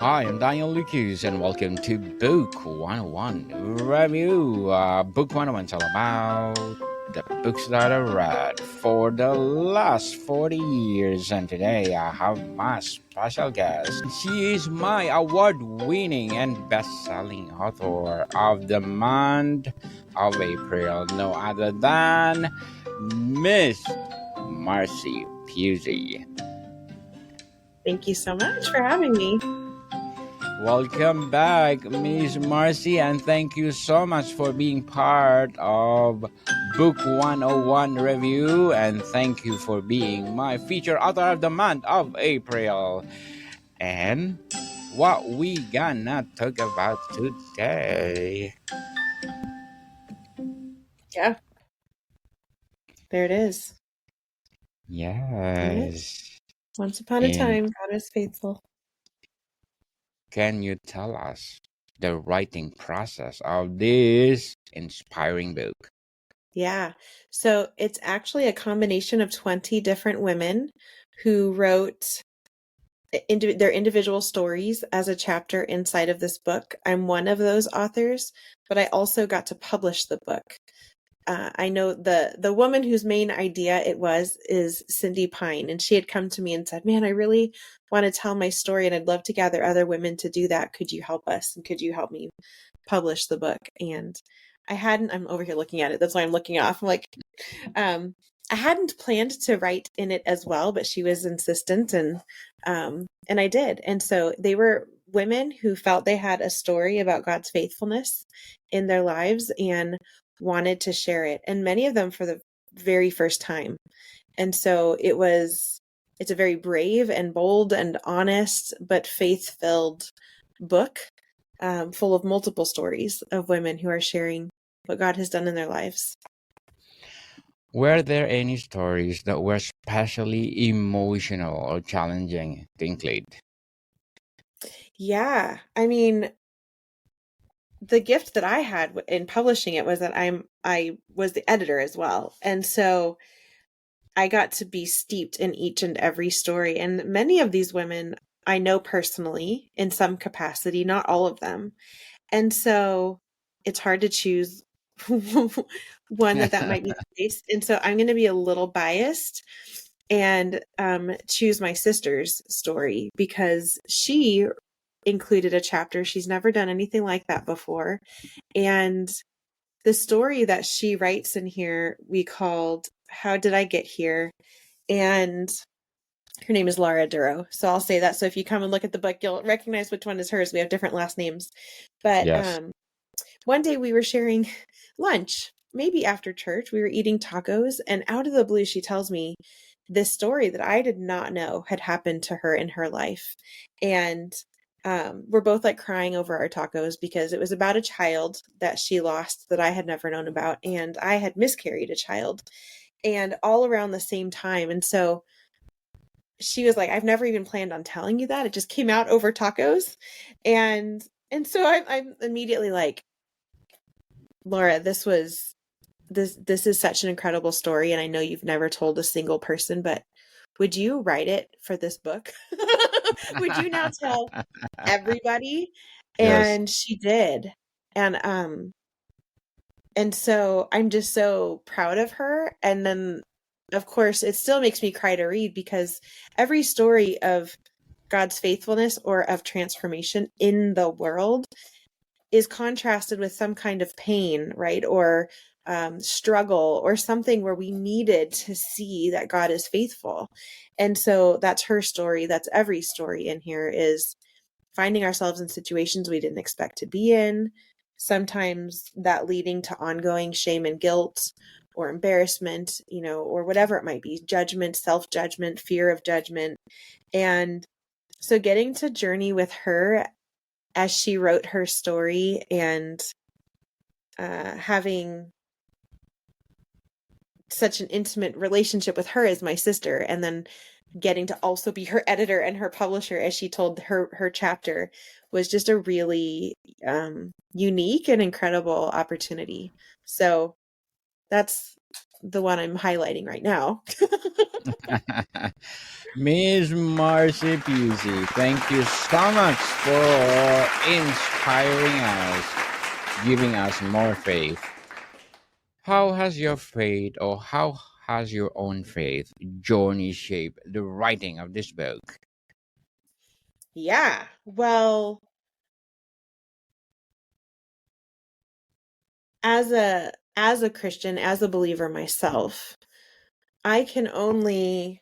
Hi, I'm Daniel Lucas, and welcome to Book 101 Review. Book 101 is all about the books that I read for the last 40 years. And today I have my special guest. She is my award-winning and best-selling author of the month of April, no other than Ms.Marcy Pusey. Thank you so much for having me. Welcome back, Ms. Marcy, and thank you so much for being part of Book 101 Review, and thank you for being my featured author of the month of April. And what we gonna talk about today? Yeah. There it is. Yes. Once upon a time, God is faithful. Can you tell us the writing process of this inspiring book? Yeah. So it's actually a combination of 20 different women who wrote their individual stories as a chapter inside of this book. I'm one of those authors, but I also got to publish the book. I know the woman whose main idea it is Cindy Pine, and she had come to me and said, "Man, I really want to tell my story, and I'd love to gather other women to do that. Could you help us? And could you help me publish the book?" And I'm over here looking at it. That's why I'm looking off. I'm like, I hadn't planned to write in it as well, but she was insistent, and I did. And so they were women who felt they had a story about God's faithfulness in their lives and wanted to share it, and many of them for the very first time. And so it's a very brave and bold and honest but faith-filled book, full of multiple stories of women who are sharing what God has done in their lives. Were there any stories that were especially emotional or challenging to include? Yeah, I mean, the gift that I had in publishing it was that I was the editor as well. And so I got to be steeped in each and every story. And many of these women I know personally in some capacity, not all of them. And so it's hard to choose one that might be the case. And so I'm going to be a little biased and choose my sister's story because she included a chapter. She's never done anything like that before. And the story that she writes in here, we called How Did I Get Here? And her name is Lara Duro. So I'll say that. So if you come and look at the book, you'll recognize which one is hers. We have different last names. But Yes. One day we were sharing lunch, maybe after church, we were eating tacos, and out of the blue, she tells me this story that I did not know had happened to her in her life. And we're both like crying over our tacos because it was about a child that she lost that I had never known about. And I had miscarried a child, and all around the same time. And so she was like, "I've never even planned on telling you that. It just came out over tacos." And so I'm immediately like, "Laura, this is such an incredible story. And I know you've never told a single person, but would you write it for this book? Would you now tell everybody?" Yes. And she did. And so I'm just so proud of her. And then, of course, it still makes me cry to read because every story of God's faithfulness or of transformation in the world is contrasted with some kind of pain, right? Or struggle or something where we needed to see that God is faithful. And so that's her story. That's every story in here, is finding ourselves in situations we didn't expect to be in. Sometimes that leading to ongoing shame and guilt or embarrassment, or whatever it might be, judgment, self-judgment, fear of judgment. And so getting to journey with her as she wrote her story and having such an intimate relationship with her as my sister, and then getting to also be her editor and her publisher as she told her chapter, was just a really unique and incredible opportunity. So that's the one I'm highlighting right now. Ms.Marcy Pusey, thank you so much for inspiring us, giving us more faith. How has your faith, or how has your own faith journey shaped the writing of this book? Yeah. Well, as a Christian, as a believer myself, I can only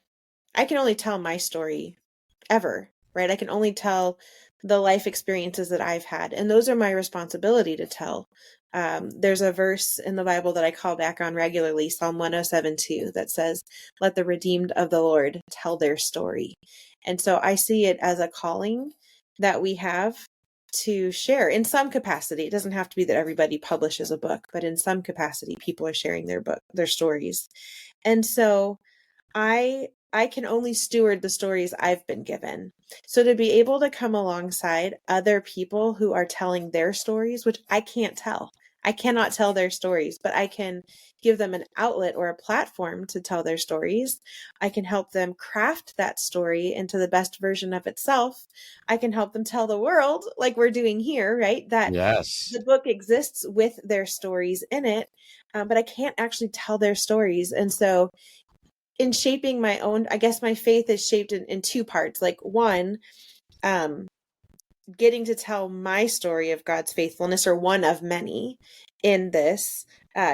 tell my story ever, right? I can only tell the life experiences that I've had, and those are my responsibility to tell. There's a verse in the Bible that I call back on regularly, Psalm 107:2, that says, "Let the redeemed of the Lord tell their story." And so I see it as a calling that we have to share in some capacity. It doesn't have to be that everybody publishes a book, but in some capacity, people are sharing their stories. And so I can only steward the stories I've been given. So to be able to come alongside other people who are telling their stories, which I can't tell. I cannot tell their stories, but I can give them an outlet or a platform to tell their stories. I can help them craft that story into the best version of itself. I can help them tell the world, like we're doing here, right? That Yes. the book exists with their stories in it, but I can't actually tell their stories. And so in shaping my own, I guess my faith is shaped in two parts. Like one, um, getting to tell my story of God's faithfulness, or one of many in this,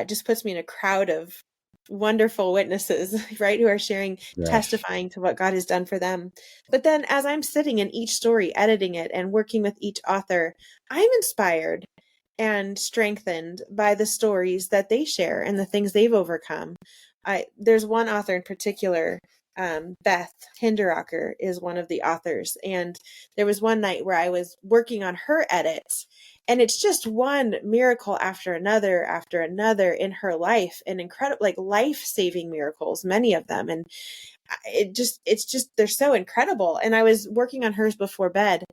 just puts me in a crowd of wonderful witnesses, right? Who are sharing, Yes. testifying to what God has done for them. But then as I'm sitting in each story, editing it and working with each author, I'm inspired and strengthened by the stories that they share and the things they've overcome. There's one author in particular, Beth Hinderaker is one of the authors, and there was one night where I was working on her edits, and it's just one miracle after another in her life, and incredible, like life-saving miracles, many of them. And it's just, they're so incredible. And I was working on hers before bed.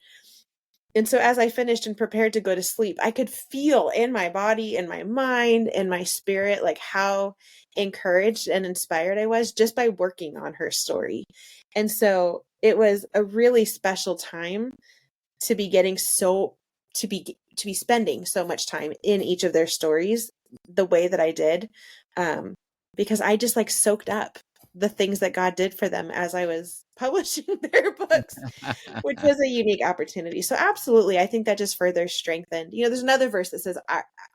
And so as I finished and prepared to go to sleep, I could feel in my body, in my mind, in my spirit, like how encouraged and inspired I was just by working on her story. And so it was a really special time to be getting so to be spending so much time in each of their stories the way that I did, um, because I just like soaked up the things that God did for them as I was publishing their books, which was a unique opportunity. So absolutely, I think that just further strengthened. There's another verse that says,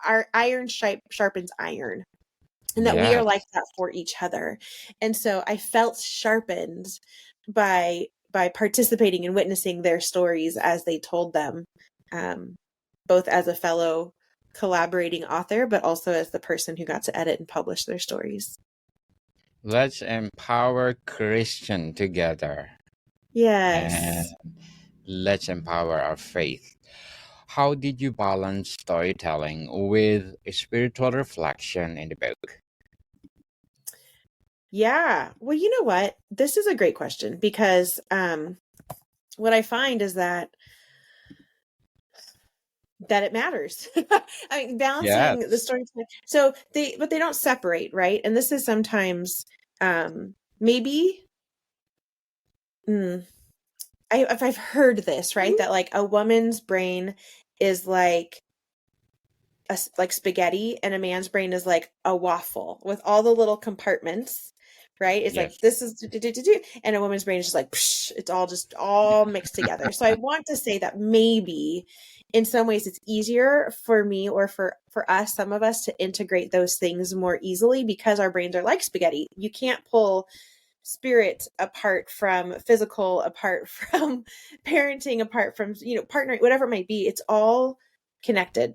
our iron sharpens iron, and that we are like Yes. that for each other. And so I felt sharpened by participating and witnessing their stories as they told them, um, both as a fellow collaborating author, but also as the person who got to edit and publish their stories. Let's empower Christian together, and Yes. let's empower our faith. How did you balance storytelling with spiritual reflection in the book? Yeah. Well, you know what? This is a great question, because what I find is that it matters. I mean, balancing the Yes. story. So but they don't separate, right? And this is sometimes, maybe, mm, if I've heard this, right, that like a woman's brain is like like spaghetti, and a man's brain is like a waffle with all the little compartments, right? It's like, Yes. this is and a woman's brain is just like, psh, it's all mixed together. So I want to say that maybe in some ways it's easier for me, or for us, some of us, to integrate those things more easily because our brains are like spaghetti. You can't pull spirit apart from physical, apart from parenting, apart from partnering, whatever it might be. It's all connected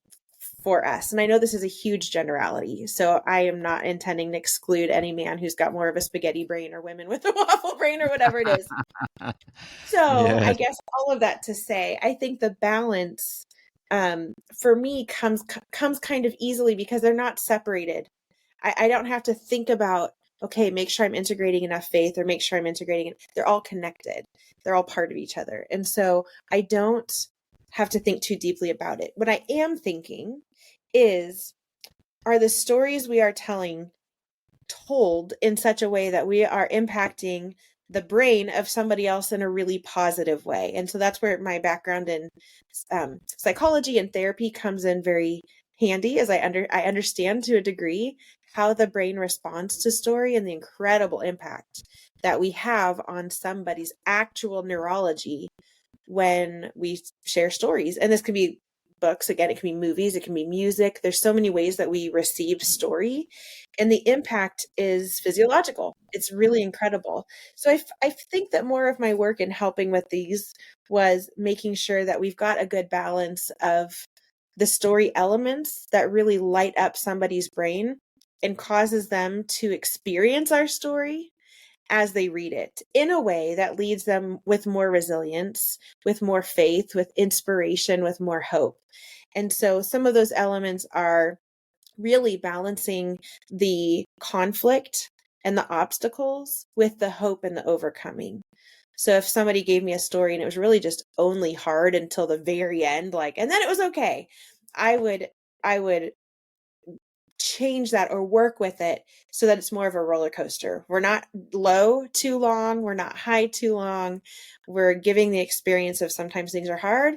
for us. And I know this is a huge generality, so I am not intending to exclude any man who's got more of a spaghetti brain, or women with a waffle brain, or whatever it is. So I Yes. guess all of that to say, I think the balance, for me, comes kind of easily because they're not separated. I don't have to think about, okay, make sure I'm integrating enough faith, or make sure I'm integrating it. They're all connected. They're all part of each other. And so I don't have to think too deeply about it. What I am thinking is, are the stories we are telling told in such a way that we are impacting the brain of somebody else in a really positive way. And so that's where my background in psychology and therapy comes in very handy, as I understand to a degree how the brain responds to story and the incredible impact that we have on somebody's actual neurology when we share stories. And this can be books, again, it can be movies, it can be music. There's so many ways that we receive story, and the impact is physiological. It's really incredible. So I think that more of my work in helping with these was making sure that we've got a good balance of the story elements that really light up somebody's brain and causes them to experience our story as they read it in a way that leads them with more resilience, with more faith, with inspiration, with more hope. And so some of those elements are really balancing the conflict and the obstacles with the hope and the overcoming. So if somebody gave me a story and it was really just only hard until the very end, and then it was okay, I would change that or work with it so that it's more of a roller coaster. We're not low too long. We're not high too long. We're giving the experience of sometimes things are hard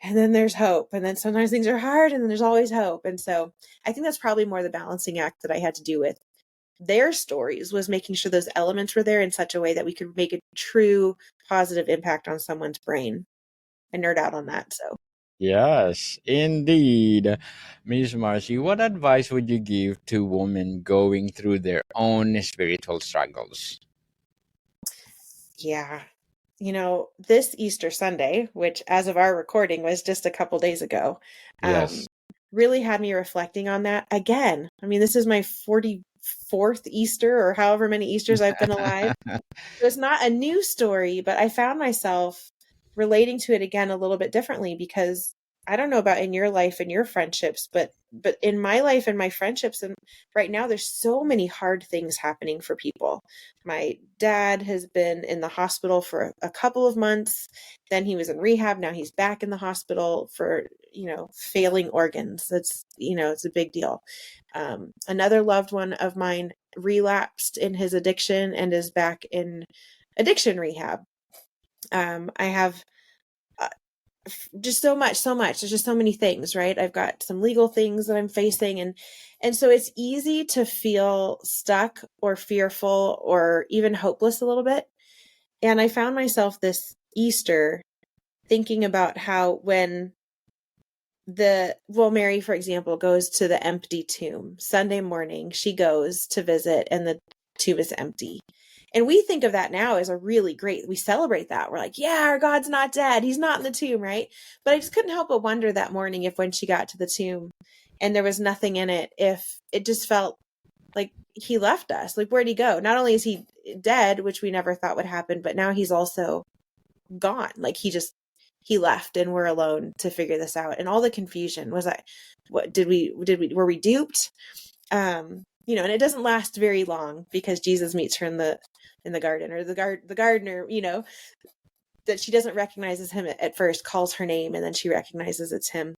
and then there's hope. And then sometimes things are hard and then there's always hope. And so I think that's probably more the balancing act that I had to do with their stories, was making sure those elements were there in such a way that we could make a true positive impact on someone's brain. I nerd out on that. So Yes, indeed. Miss Marcy, what advice would you give to women going through their own spiritual struggles? yeah. This Easter Sunday, which as of our recording was just a couple days ago, Yes. really had me reflecting on that again. I mean, this is my 44th Easter, or however many Easters I've been alive. So it's not a new story, but I found myself relating to it again a little bit differently, because I don't know about in your life and your friendships, but in my life and my friendships, and right now there's so many hard things happening for people. My dad has been in the hospital for a couple of months. Then he was in rehab. Now he's back in the hospital for, failing organs. It's a big deal. Another loved one of mine relapsed in his addiction and is back in addiction rehab. I have just so much. There's just so many things, right? I've got some legal things that I'm facing. And so it's easy to feel stuck or fearful or even hopeless a little bit. And I found myself this Easter thinking about how when Mary, for example, goes to the empty tomb Sunday morning, she goes to visit and the tomb is empty. And we think of that now as we celebrate that. We're like, yeah, our God's not dead. He's not in the tomb, right? But I just couldn't help but wonder that morning, if when she got to the tomb and there was nothing in it, if it just felt like he left us. Like, where'd he go? Not only is he dead, which we never thought would happen, but now he's also gone. Like he left and we're alone to figure this out. And all the confusion was were we duped? And it doesn't last very long, because Jesus meets her in the garden, or the gardener, that she doesn't recognize him at first, calls her name, and then she recognizes it's him.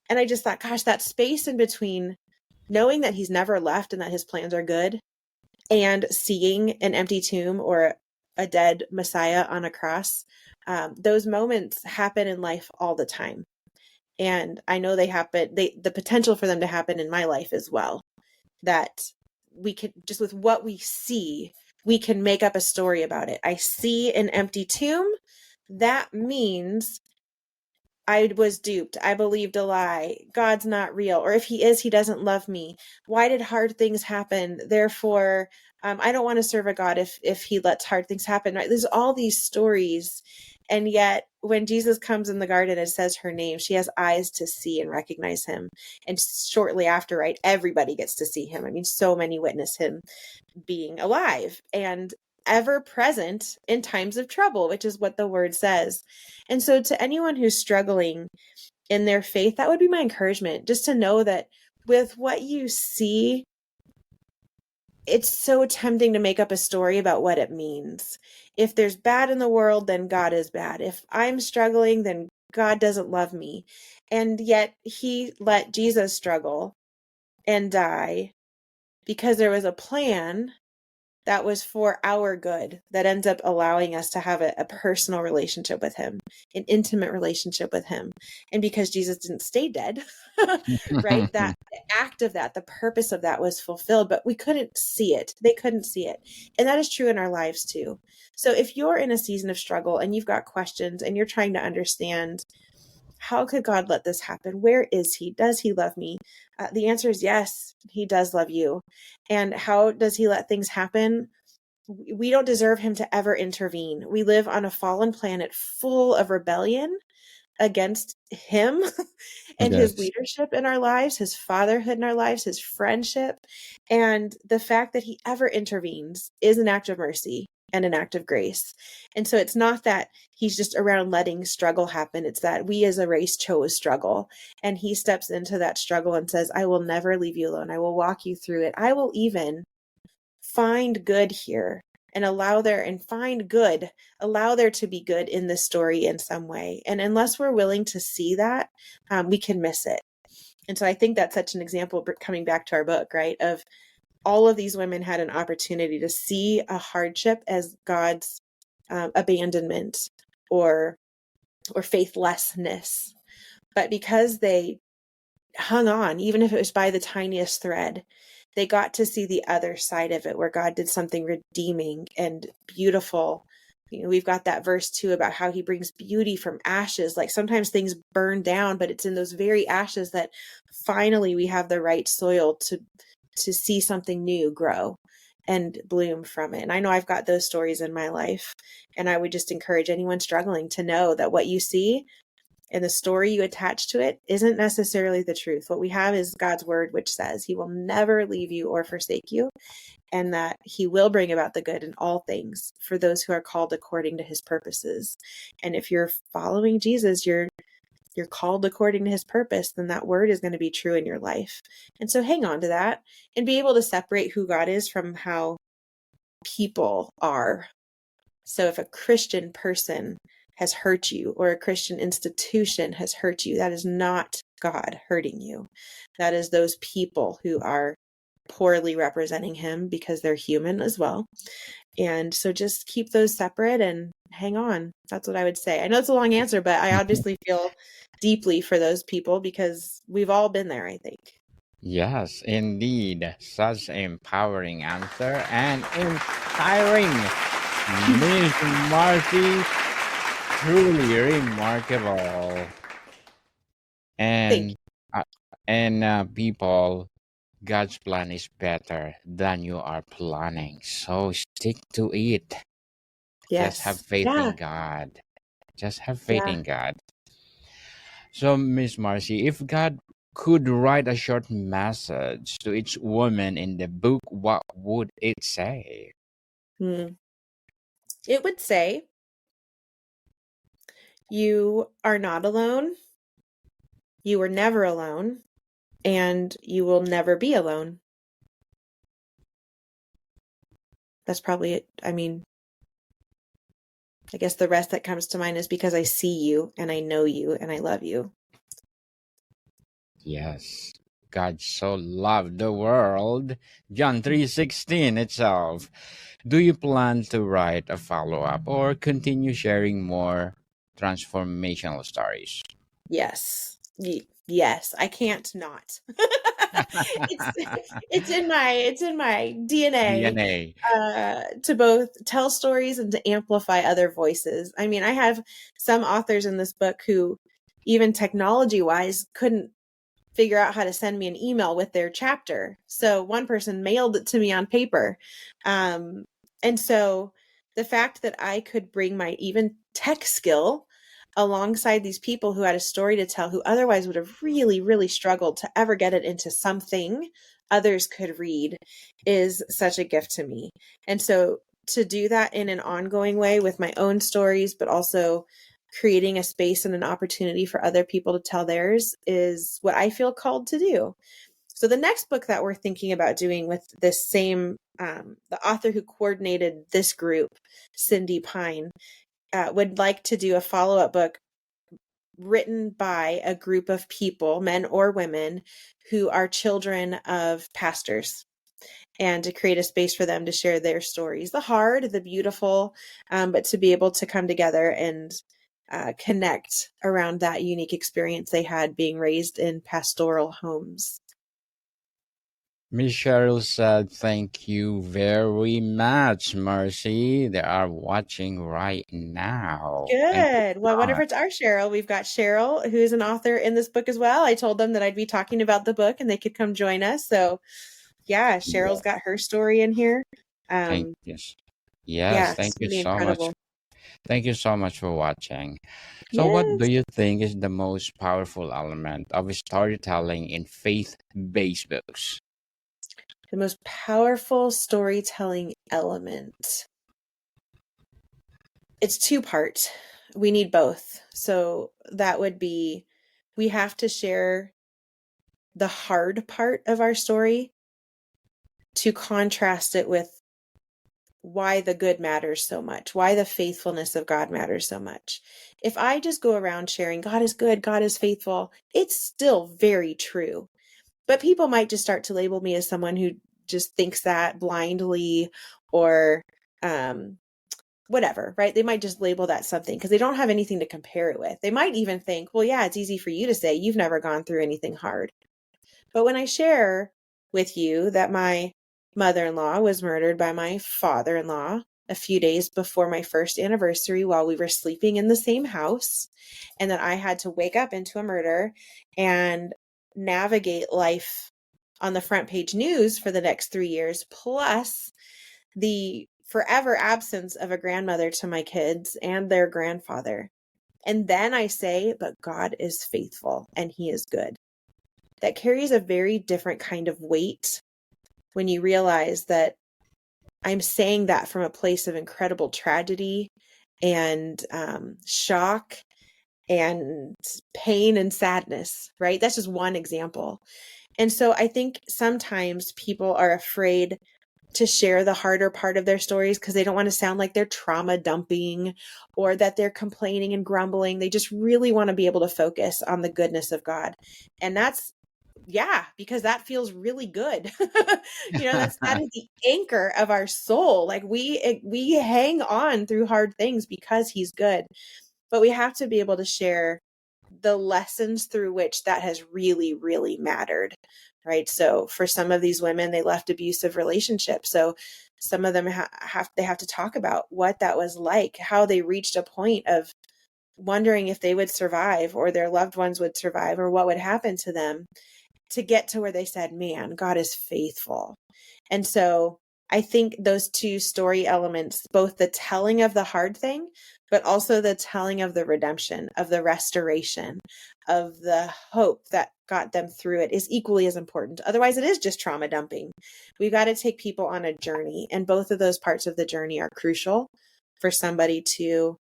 And I just thought, gosh, that space in between knowing that he's never left and that his plans are good, and seeing an empty tomb or a dead Messiah on a cross, those moments happen in life all the time. And I know they happen, the potential for them to happen in my life as well, that we could, just with what we see, we can make up a story about it. I see an empty tomb. That means I was duped. I believed a lie. God's not real. Or if he is, he doesn't love me. Why did hard things happen? Therefore, I don't want to serve a God if he lets hard things happen, right? There's all these stories. And yet when Jesus comes in the garden and says her name, she has eyes to see and recognize him. And shortly after, right, everybody gets to see him. I mean, so many witness him being alive and ever present in times of trouble, which is what the word says. And so to anyone who's struggling in their faith, that would be my encouragement, just to know that with what you see, it's so tempting to make up a story about what it means. If there's bad in the world, then God is bad. If I'm struggling, then God doesn't love me. And yet he let Jesus struggle and die because there was a plan that was for our good that ends up allowing us to have a personal relationship with him, an intimate relationship with him. And because Jesus didn't stay dead, right? That the act of that, the purpose of that was fulfilled, but we couldn't see it. They couldn't see it. And that is true in our lives too. So if you're in a season of struggle and you've got questions and you're trying to understand, how could God let this happen? Where is he? Does he love me? The answer is yes, he does love you. And how does he let things happen? We don't deserve him to ever intervene. We live on a fallen planet full of rebellion against him and his Yes. leadership in our lives, his fatherhood in our lives, his friendship. And the fact that he ever intervenes is an act of mercy and an act of grace. And so it's not that he's just around letting struggle happen. It's that we as a race chose struggle. And he steps into that struggle and says, I will never leave you alone. I will walk you through it. I will even find good here and allow there to be good in this story in some way. And unless we're willing to see that, we can miss it. And so I think that's such an example, coming back to our book, right? Of all of these women had an opportunity to see a hardship as God's abandonment or faithlessness. But because they hung on, even if it was by the tiniest thread, they got to see the other side of it, where God did something redeeming and beautiful. You know, we've got that verse too about how he brings beauty from ashes. Like sometimes things burn down, but it's in those very ashes that finally we have the right soil to see something new grow and bloom from it. And I know I've got those stories in my life, and I would just encourage anyone struggling to know that what you see and the story you attach to it isn't necessarily the truth. What we have is God's word, which says he will never leave you or forsake you, and that he will bring about the good in all things for those who are called according to his purposes. And if you're following Jesus, you're called according to his purpose, then that word is going to be true in your life. And so hang on to that and be able to separate who God is from how people are. So if a Christian person has hurt you or a Christian institution has hurt you, that is not God hurting you. That is those people who are poorly representing him because they're human as well. And so just keep those separate and hang on. That's what I would say. I know it's a long answer, but I obviously feel deeply for those people because we've all been there, I think. Yes, indeed. Such empowering answer and inspiring. Miss Marcy, truly remarkable. Thank And you. people, God's plan is better than you are planning. So stick to it. Just have Yes. faith Yeah. in God. Just have faith Yeah. in God. So, Miss Marcy, if God could write a short message to each woman in the book, what would it say? It would say, you are not alone. You were never alone, and you will never be alone. That's probably it. I mean, I guess the rest that comes to mind is because I see you and I know you and I love you. Yes. God so loved the world. John 3:16 itself. Do you plan to write a follow-up or continue sharing more transformational stories? Yes. Yes, I can't not. it's it's in my DNA DNA. to both tell stories and to amplify other voices. I mean, I have some authors in this book who, even technology wise, couldn't figure out how to send me an email with their chapter. So one person mailed it to me on paper. And so the fact that I could bring my even tech skill alongside these people who had a story to tell, who otherwise would have really, really struggled to ever get it into something others could read, is such a gift to me. And so to do that in an ongoing way with my own stories, but also creating a space and an opportunity for other people to tell theirs, is what I feel called to do. So the next book that we're thinking about doing with this same, the author who coordinated this group, Cindy Pine, would like to do a follow-up book written by a group of people, men or women, who are children of pastors. and to create a space for them to share their stories, the hard, the beautiful, but to be able to come together and connect around that unique experience they had being raised in pastoral homes. Miss Cheryl said, "Thank you very much, Marcy. They are watching right now. Thank you Good. Well, I so wonder if much." it's our Cheryl. We've got Cheryl, who is an author in this book as well. I told them that I'd be talking about the book and they could come join us. So, yeah, Cheryl's Yeah, got her story in here. thank you. Yeah, Yes, thank it's you really so much. incredible. Thank you so much for watching. So, what do Yes. you think is the most powerful element of storytelling in faith-based books? The most powerful storytelling element. It's two-part. We need both. So that would be, we have to share the hard part of our story to contrast it with why the good matters so much, why the faithfulness of God matters so much. If I just go around sharing God is good, God is faithful, it's still very true. But people might just start to label me as someone who just thinks that blindly, or whatever, right? They might just label that something because they don't have anything to compare it with. They might even think, well, yeah, it's easy for you to say, you've never gone through anything hard. But when I share with you that my mother-in-law was murdered by my father-in-law a few days before my first anniversary while we were sleeping in the same house, and that I had to wake up into a murder and navigate life on the front page news for the next 3 years, plus the forever absence of a grandmother to my kids and their grandfather. And then I say, but God is faithful and he is good. That carries a very different kind of weight when you realize that I'm saying that from a place of incredible tragedy and shock and pain and sadness, right? That's just one example. And so I think sometimes people are afraid to share the harder part of their stories because they don't want to sound like they're trauma dumping or that they're complaining and grumbling. They just really want to be able to focus on the goodness of God. And that's, yeah, because that feels really good. That is the anchor of our soul. Like we hang on through hard things because he's good. But we have to be able to share the lessons through which that has really, really mattered, right? So for some of these women, they left abusive relationships. So some of them have to talk about what that was like, how they reached a point of wondering if they would survive or their loved ones would survive or what would happen to them to get to where they said, man, God is faithful. And so I think those two story elements, both the telling of the hard thing, but also the telling of the redemption, of the restoration, of the hope that got them through it, is equally as important. Otherwise, it is just trauma dumping. We've got to take people on a journey, and both of those parts of the journey are crucial for somebody to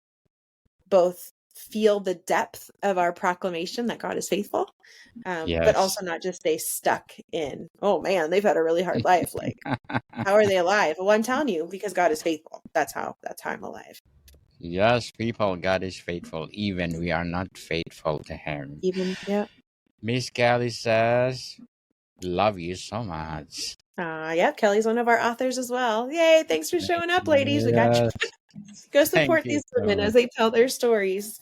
both feel the depth of our proclamation that God is faithful, but Yes. also not just stay stuck in, oh man, they've had a really hard life. Like, how are they alive? Well, I'm telling you, because God is faithful. That's how I'm alive. Yes, people, God is faithful, even we are not faithful to Him. Even, yeah. Miss Kelly says, "Love you so much." Yeah, Kelly's one of our authors as well. Yay, thanks for showing up, ladies. We got you. Yes, Go thank support you these so women as much. they tell their stories.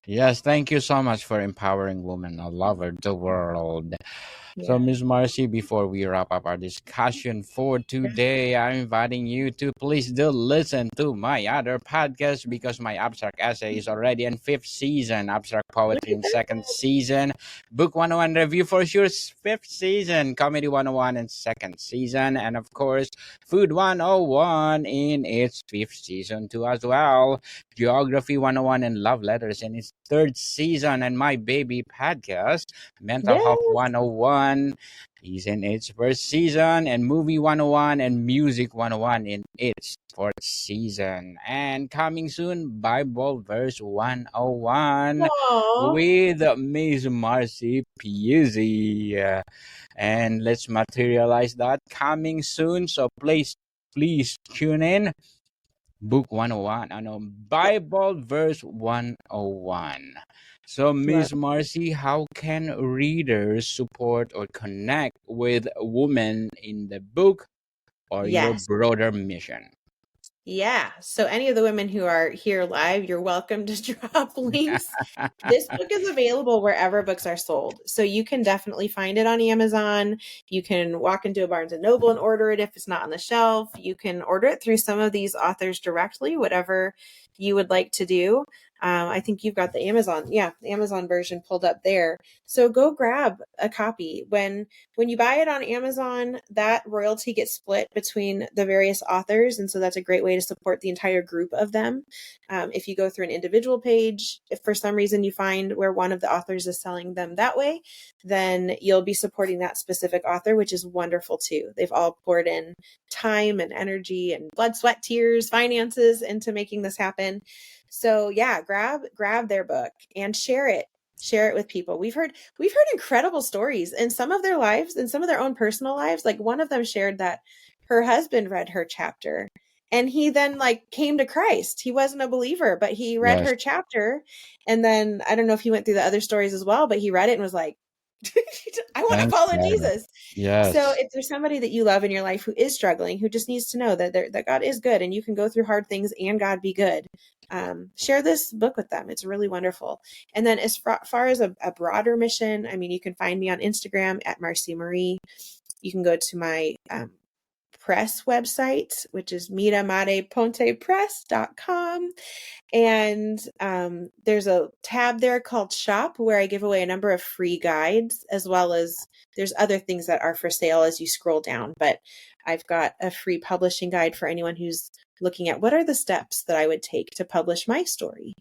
Yes, thank you so much for empowering women all over the world. So, Yeah. Ms. Marcy, before we wrap up our discussion for today, I'm inviting you to please do listen to my other podcast because my abstract essay is already in fifth season, abstract Look poetry at in that. second season, book 101 review for sure, fifth season, comedy 101 in second season, and of course, food 101 in its fifth season too as well. Geography 101 and Love Letters in its third season, and my baby podcast, Mental Health Yes. 101, is in its first season, and Movie 101 and Music 101 in its fourth season. And coming soon, Bible Verse 101 Aww. with Ms.Marcy Pusey. And let's materialize that coming soon. So please tune in. Book 101, Bible verse 101. So, Love. Miss Marcy, how can readers support or connect with women in the book? or your Yes. broader mission? Yeah. So any of the women who are here live, you're welcome to drop links. This book is available wherever books are sold. So you can definitely find it on Amazon. You can walk into a Barnes and Noble and order it if it's not on the shelf. You can order it through some of these authors directly, whatever you would like to do. I think you've got the Amazon version pulled up there. So go grab a copy. When you buy it on Amazon, that royalty gets split between the various authors. And so that's a great way to support the entire group of them. If you go through an individual page, if for some reason you find where one of the authors is selling them that way, then you'll be supporting that specific author, which is wonderful too. They've all poured in time and energy and blood, sweat, tears, finances into making this happen. So yeah, grab their book and share it. Share it with people. We've heard incredible stories in some of their lives, in some of their own personal lives. Like one of them shared that her husband read her chapter and he then like came to Christ. He wasn't a believer, but he read Yes. her chapter. And then I don't know if he went through the other stories as well, but he read it and was like, I want to Thank follow God. Jesus. Yes. So if there's somebody that you love in your life who is struggling, who just needs to know that God is good and you can go through hard things and God be good, share this book with them. It's really wonderful. And then as far as a broader mission, I mean, you can find me on Instagram at Marcy Marie. You can go to my press website, which is miramarepontepress.com. And there's a tab there called Shop where I give away a number of free guides, as well as there's other things that are for sale as you scroll down. But I've got a free publishing guide for anyone who's looking at what are the steps that I would take to publish my story.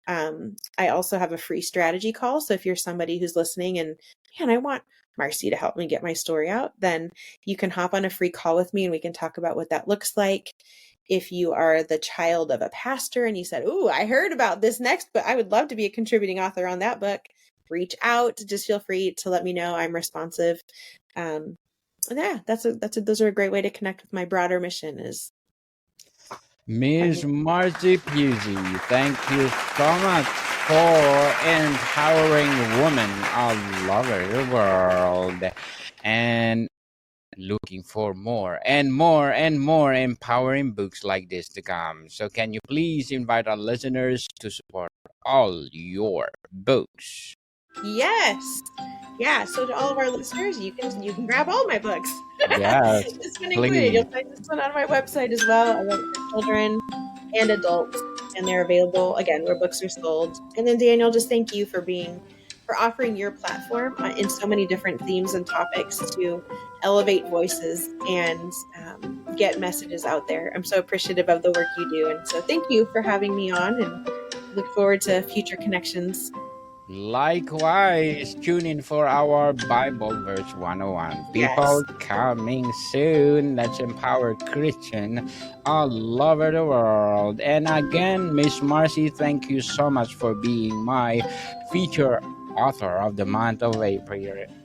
I also have a free strategy call. So if you're somebody who's listening and, man, I want Marcy to help me get my story out, then you can hop on a free call with me and we can talk about what that looks like. If you are the child of a pastor and you said, "Ooh, I heard about this next, but I would love to be a contributing author on that book," reach out. Just feel free to let me know. I'm responsive. And yeah, those are a great way to connect with my broader mission. Is Ms.Marcy Pusey, thank you so much for empowering women all over the world, and looking for more and more and more empowering books like this to come. So can you please invite our listeners to support all your books? Yes. Yeah. So to all of our listeners, you can grab all my books. Yes, This one included. please. You'll find this one on my website as well. I wrote for children and adults, and they're available again where books are sold. And then Daniel, just thank you for offering your platform in so many different themes and topics to elevate voices and get messages out there. I'm so appreciative of the work you do, and so thank you for having me on, and look forward to future connections. Likewise, tune in for our Bible Verse 101. People Yes. coming soon. Let's empower Christian all over the world. And again, Miss Marcy, thank you so much for being my feature author of the month of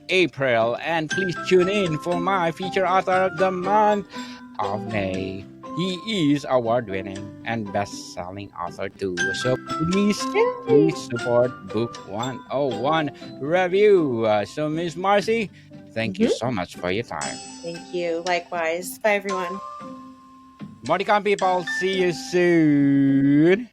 April. And please tune in for my feature author of the month of May. He is award-winning and best-selling author too. So please support Book 101 Review. So Miss Marcy, thank you so much for your time. Thank you. Likewise. Bye, everyone. Modicon people, see you soon.